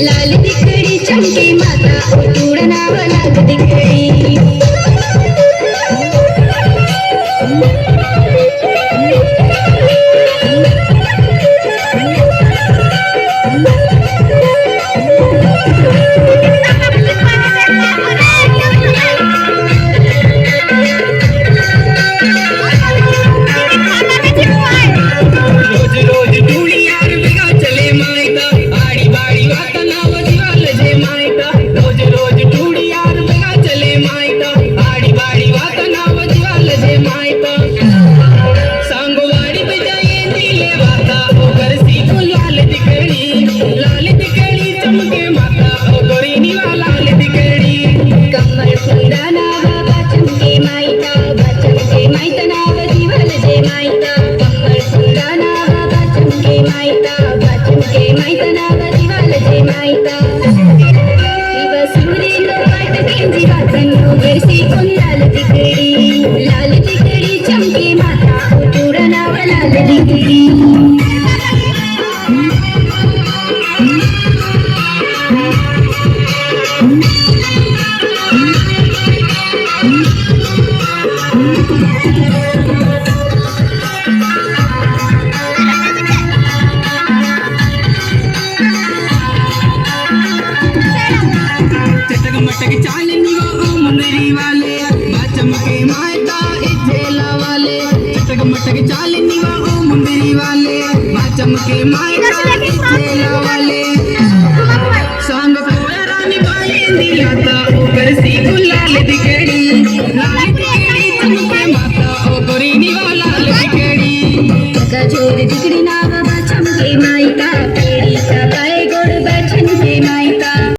लाल तिकड़ी चमके माता उड़ना वाला तिकड़ी लाल तिकड़ी चमके माता उड़ना वाला तिकड़ी मटक चालनी वो मुंदरी वाले चमके माता इथेला वाले चटक मटक चालनी वो मुंदरी वाले चमके माता इथेला वाले सांग कोया रानी बाई दिया था ऊपर सी गुलाल दिखड़ी